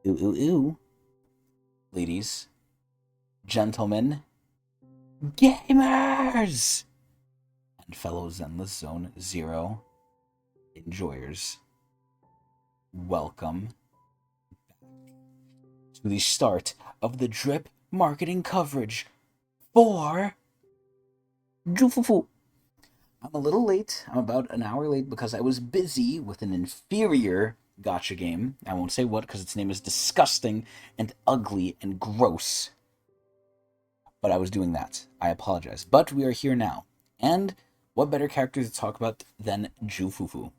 Ooh, ooh, ooh. Ladies, gentlemen, gamers, and fellow Zenless Zone Zero enjoyers, welcome to the start of the drip marketing coverage for Fufu. I'm a little late. I'm about an hour late because I was busy with an inferior gotcha game. I won't say what because its name is disgusting and ugly and gross. But I was doing that. I apologize. But we are here now. And what better character to talk about than Fufu?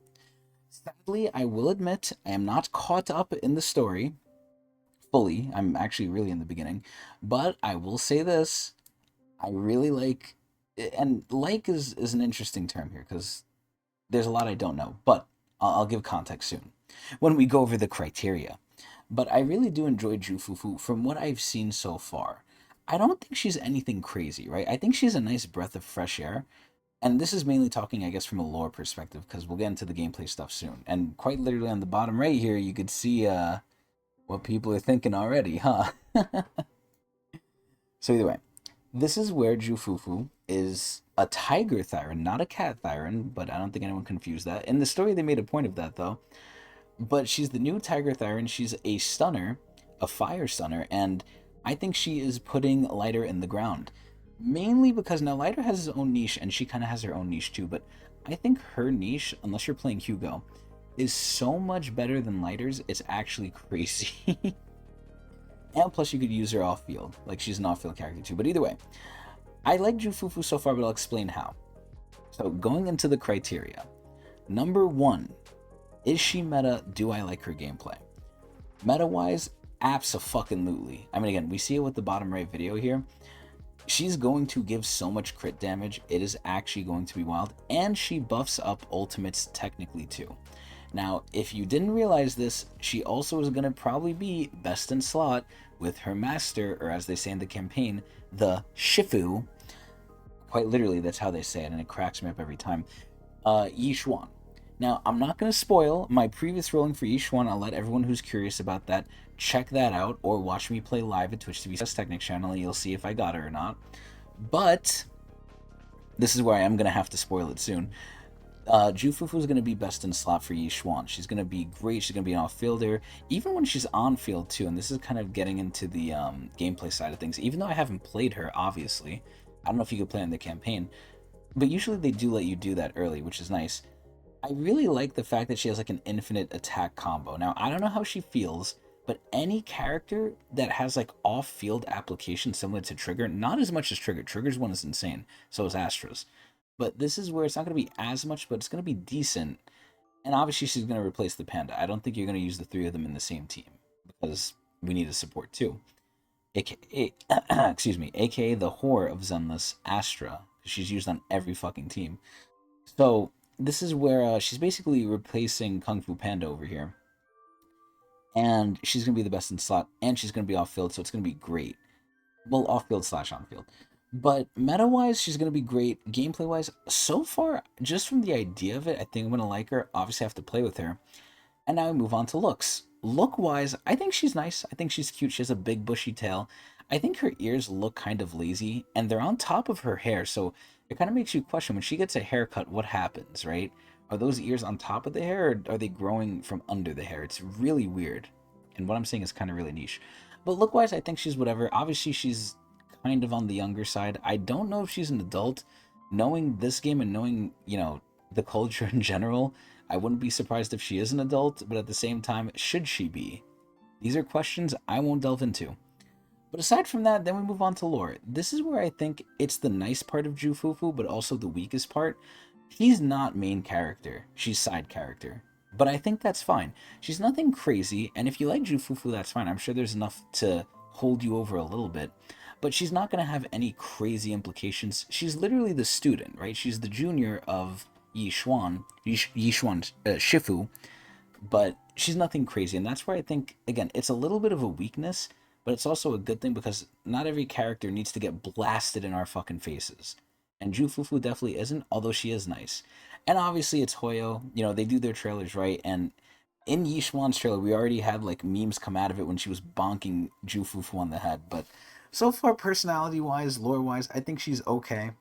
Sadly, I will admit I am not caught up in the story fully. I'm actually really in the beginning. But I will say this. I really like, and like is an interesting term here because there's a lot I don't know, but I'll give context soon when we go over the criteria. But I really do enjoy Fufu from what I've seen so far. I don't think she's anything crazy, right? I think she's a nice breath of fresh air. And this is mainly talking, I guess, from a lore perspective, because we'll get into the gameplay stuff soon. And quite literally on the bottom right here, you could see what people are thinking already, huh? So either way, this is where Fufu is a tiger Thyran, not a cat Thyran, but I don't think anyone confused that. In the story, they made a point of that, though. But she's the new tiger Thyran. She's a stunner, a fire stunner, and I think she is putting Lighter in the ground. Mainly because now Lighter has his own niche, and she kind of has her own niche too, but I think her niche, unless you're playing Hugo, is so much better than Lighter's, it's actually crazy. And plus, you could use her off field. Like, she's an off field character too. But either way, I like Fufu so far, but I'll explain how. So, going into the criteria. Number one, is she meta? Do I like her gameplay? Meta wise, abso-fucking-lutely. I mean, again, we see it with the bottom right video here. She's going to give so much crit damage, it is actually going to be wild. And she buffs up ultimates technically too. Now, if you didn't realize this, she also is going to probably be best in slot with her master, or as they say in the campaign, the Shifu. Quite literally, that's how they say it, and it cracks me up every time. Yishuan. Now, I'm not going to spoil my previous rolling for Yishuan. I'll let everyone who's curious about that check that out, or watch me play live at Twitch TV Tecnics channel, and you'll see if I got her or not. But this is where I am going to have to spoil it soon. Fufu is going to be best in slot for Yishuan. She's going to be great. She's going to be an off-fielder. Even when she's on-field, too, and this is kind of getting into the gameplay side of things. Even though I haven't played her, obviously. I don't know if you could play in the campaign. But usually they do let you do that early, which is nice. I really like the fact that she has like an infinite attack combo. Now, I don't know how she feels, but any character that has like off-field application similar to Trigger, not as much as Trigger. Trigger's one is insane. So is Astra's. But this is where it's not going to be as much, but it's going to be decent. And obviously, she's going to replace the Panda. I don't think you're going to use the three of them in the same team because we need a support too. AKA, excuse me, AKA the whore of Zenless, Astra. She's used on every fucking team. So this is where she's basically replacing Kung Fu Panda over here. And she's going to be the best in slot, and she's going to be off field, so it's going to be great. Well, off field slash on field. But meta wise, she's going to be great. Gameplay wise, so far, just from the idea of it, I think I'm going to like her. Obviously, I have to play with her. And now we move on to looks. Look wise, I think she's nice. I think she's cute. She has a big bushy tail. I think her ears look kind of lazy, and they're on top of her hair, so it kind of makes you question when she gets a haircut, what happens, right? Are those ears on top of the hair, or are they growing from under the hair? It's really weird. And what I'm saying is kind of really niche. But look wise, I think she's whatever. Obviously, she's kind of on the younger side. I don't know if she's an adult. Knowing this game and knowing, the culture in general, I wouldn't be surprised if she is an adult, but at the same time, should she be? These are questions I won't delve into. But aside from that, then we move on to lore. This is where I think it's the nice part of Fufu, but also the weakest part. She's not main character, she's side character. But I think that's fine. She's nothing crazy, and if you like Fufu, that's fine. I'm sure there's enough to hold you over a little bit. But she's not going to have any crazy implications. She's literally the student, right? She's the junior of Shifu, but she's nothing crazy. And that's where I think, again, it's a little bit of a weakness, but it's also a good thing because not every character needs to get blasted in our fucking faces. And Fufu definitely isn't, although she is nice. And obviously it's Hoyo. They do their trailers right, and in Yishuan's trailer, we already had like memes come out of it when she was bonking Jufufu on the head. But so far, personality wise, lore wise, I think she's okay.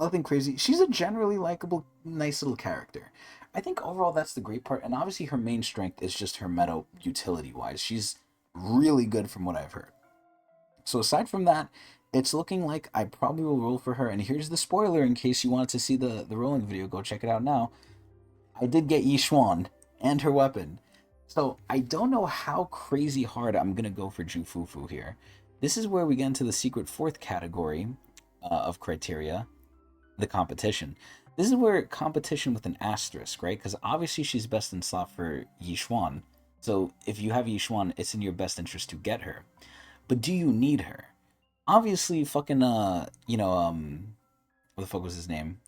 Nothing crazy. She's a generally likable, nice little character. I think overall that's the great part. And obviously, her main strength is just her meta utility wise. She's really good from what I've heard. So aside from that, it's looking like I probably will roll for her. And here's the spoiler in case you wanted to see the rolling video. Go check it out now. I did get Yishuan and her weapon. So I don't know how crazy hard I'm going to go for Jufufu here. This is where we get into the secret fourth category of criteria, the competition. This is where competition with an asterisk, right? Because obviously she's best in slot for Yishuan. So if you have Yishuan, it's in your best interest to get her. But do you need her? Obviously, fucking, what the fuck was his name?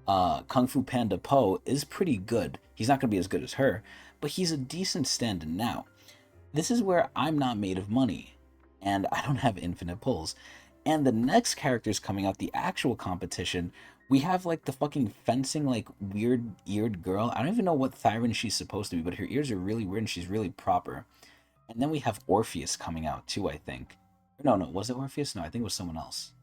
Kung Fu Panda Po is pretty good. He's not going to be as good as her, but he's a decent stand-in now. This is where I'm not made of money, and I don't have infinite pulls. And the next characters coming out, the actual competition, we have like the fucking fencing, like weird-eared girl. I don't even know what Thyron she's supposed to be, but her ears are really weird and she's really proper. And then we have Orpheus coming out too, I think. No, was it Orpheus? No, I think it was someone else.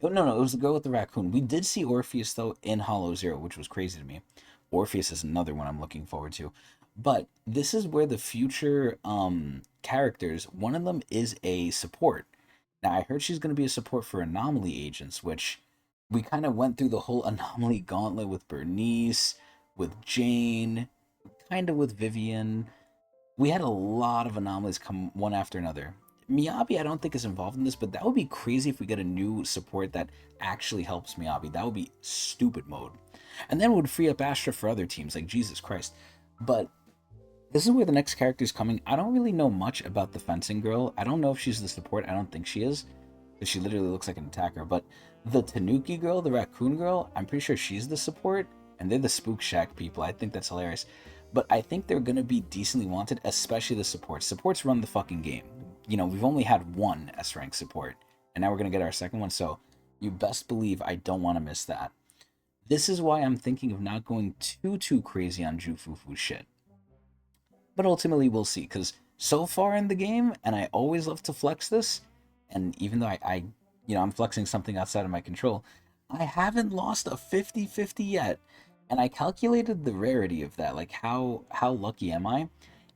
No, it was the girl with the raccoon. We did see Orpheus, though, in Hollow Zero, which was crazy to me. Orpheus is another one I'm looking forward to. But this is where the future characters, one of them is a support. Now, I heard she's going to be a support for Anomaly Agents, which we kind of went through the whole Anomaly gauntlet with Bernice, with Jane, kind of with Vivian. We had a lot of anomalies come one after another. Miyabi, I don't think is involved in this, but that would be crazy if we get a new support that actually helps Miyabi. That would be stupid mode. And then it would free up Astra for other teams, like Jesus Christ. But this is where the next character is coming. I don't really know much about the fencing girl. I don't know if she's the support. I don't think she is, because she literally looks like an attacker. But the Tanuki girl, the raccoon girl, I'm pretty sure she's the support, and they're the Spook Shack people. I think that's hilarious. But I think they're going to be decently wanted, especially the supports. Supports run the fucking game. You know, we've only had one S-rank support, and now we're going to get our second one, so you best believe I don't want to miss that. This is why I'm thinking of not going too crazy on Jufufu shit. But ultimately, we'll see, because so far in the game, and I always love to flex this, and even though I'm flexing something outside of my control, I haven't lost a 50-50 yet. And I calculated the rarity of that, like how lucky am I?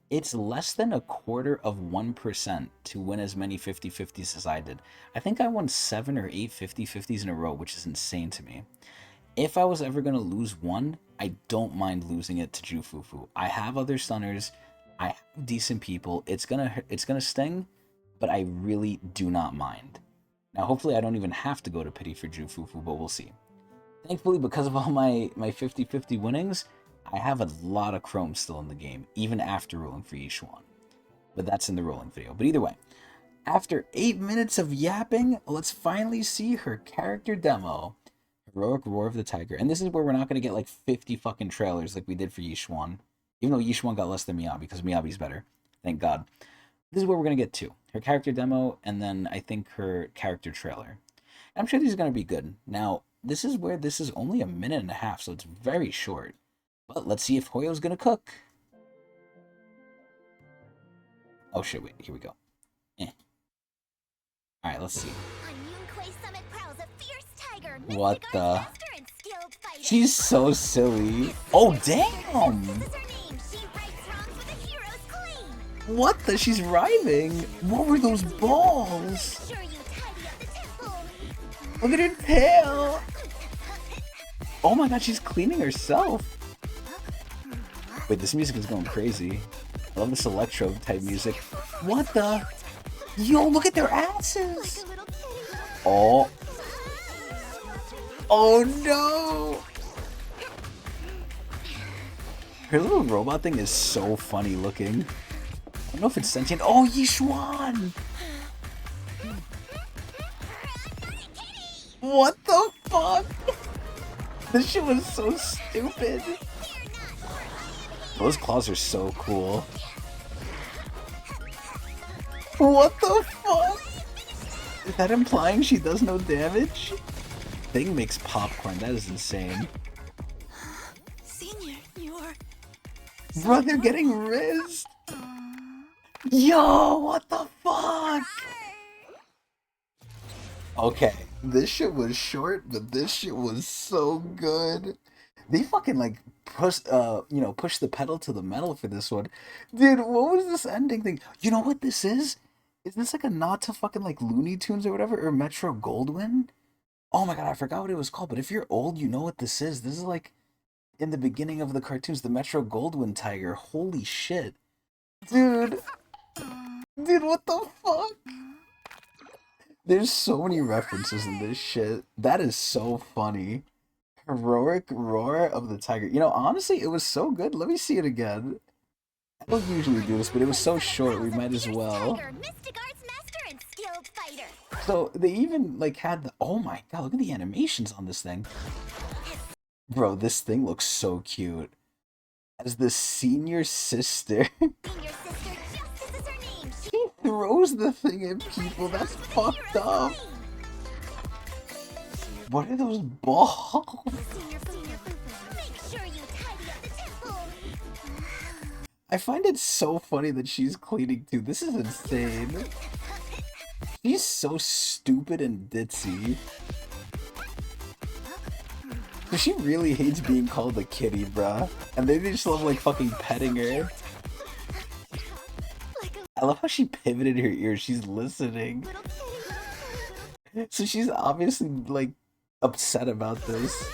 It's less than 1/4% to win as many 50-50s as I did. I think I won 7 or 8 50-50s in a row, which is insane to me. If I was ever going to lose one, I don't mind losing it to Jufufu. I have other stunners, I have decent people, it's gonna sting, but I really do not mind. Now hopefully I don't even have to go to pity for Jufufu, but we'll see. Thankfully, because of all my 50-50 winnings, I have a lot of Chrome still in the game, even after rolling for Yishuan. But that's in the rolling video. But either way, after 8 minutes of yapping, let's finally see her character demo. Heroic Roar of the Tiger. And this is where we're not going to get like 50 fucking trailers like we did for Yishuan. Even though Yishuan got less than Miyabi, because Miyabi's better. Thank God. This is where we're going to get two. Her character demo, and then I think her character trailer. And I'm sure these are going to be good. Now, this is where this is only a minute and a half, so it's very short. But let's see if Hoyo's gonna cook. Oh shit, wait, here we go. Alright, let's see. What the? She's so silly. Oh, damn! What the? She's rhyming. What were those balls? Look at her tail. Oh my god, she's cleaning herself. Wait, this music is going crazy. I love this electro type music. What the? Yo, look at their asses! Oh. Oh no! Her little robot thing is so funny looking. I don't know if it's sentient. Oh, Yishuan! What the fuck? This shit was so stupid. Those claws are so cool. What the fuck? Is that implying she does no damage? Thing makes popcorn. That is insane. Senior, you're Bro, they're getting rizzed. Yo, what the fuck? Okay, this shit was short, but this shit was so good. They fucking like push the pedal to the metal for this one. Dude, what was this ending thing? You know what this is? Is this like a nod to fucking like Looney Tunes or whatever, or Metro Goldwyn? Oh my god, I forgot what it was called, but if you're old, you know what this is. This is like in the beginning of the cartoons, the Metro Goldwyn tiger. Holy shit. Dude, dude, what the fuck? There's so many references in this shit. That is so funny. Heroic roar of the tiger. You know, honestly, it was so good. Let me see it again. I don't usually do this, but it was so short, we might as well. So they even like had the, oh my god, look at the animations on this thing. Bro, this thing looks so cute. As the senior sister. He throws the thing at people. That's fucked up. What are those balls? I find it so funny that she's cleaning too. This is insane. She's so stupid and ditzy. She really hates being called a kitty, bruh. And they just love like fucking petting her. I love how she pivoted her ears. She's listening. So she's obviously like upset about this.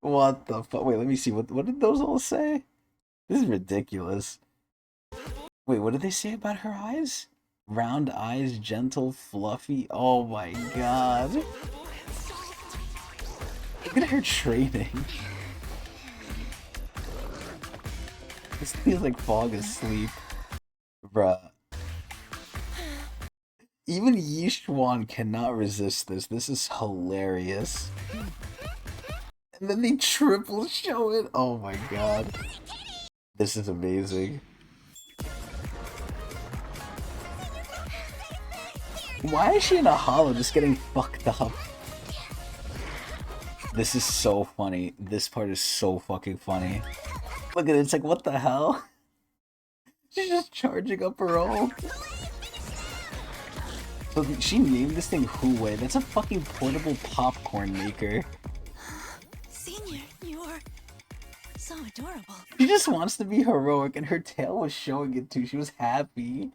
What the fuck? Wait, let me see. What did those all say? This is ridiculous. Wait, what did they say about her eyes? Round eyes, gentle, fluffy. Oh my god. Look at her training. This feels like fog asleep. Bruh. Even Yishuan cannot resist this. This is hilarious. And then they triple show it. Oh my god. This is amazing. Why is she in a hollow just getting fucked up? This is so funny. This part is so fucking funny. Look at it, it's like, what the hell? She's just charging up her own. So she named this thing Huawei. That's a fucking portable popcorn maker. Senior, you're so adorable. She just wants to be heroic, and her tail was showing it too. She was happy.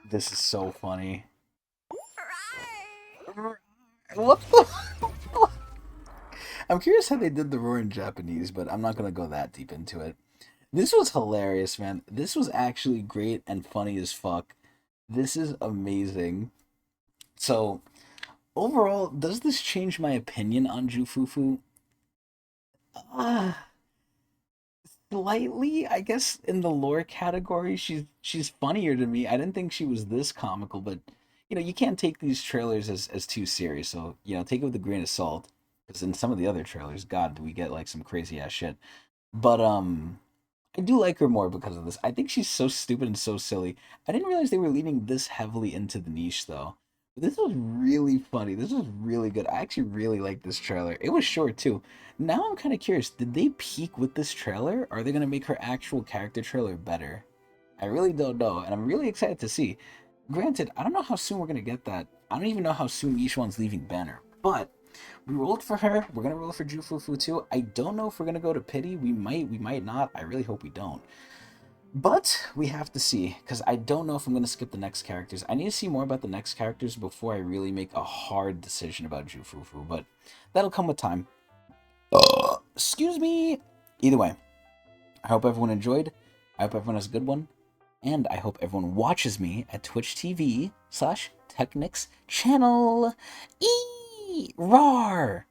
This is so funny. What the? I'm curious how they did the roar in Japanese, but I'm not gonna go that deep into it. This was hilarious, man. This was actually great and funny as fuck. This is amazing. So, overall, does this change my opinion on Jufufu? Ah, slightly, I guess. In the lore category, she's funnier to me. I didn't think she was this comical, but you can't take these trailers as too serious. So take it with a grain of salt. Because in some of the other trailers, God, do we get like some crazy ass shit. But I do like her more because of this. I think she's so stupid and so silly. I didn't realize they were leaning this heavily into the niche though. But this was really funny. This was really good. I actually really like this trailer. It was short too. Now I'm kind of curious. Did they peak with this trailer? Or are they gonna make her actual character trailer better? I really don't know, and I'm really excited to see. Granted, I don't know how soon we're gonna get that. I don't even know how soon Yishuan's leaving Banner, but we rolled for her. We're gonna roll for Jufufu too. I don't know if we're gonna go to Pity. We might not. I really hope we don't. But we have to see, because I don't know if I'm gonna skip the next characters. I need to see more about the next characters before I really make a hard decision about Jufufu, but that'll come with time. Excuse me. Either way, I hope everyone enjoyed. I hope everyone has a good one. And I hope everyone watches me at Twitch TV/Tecnics channel. Roar!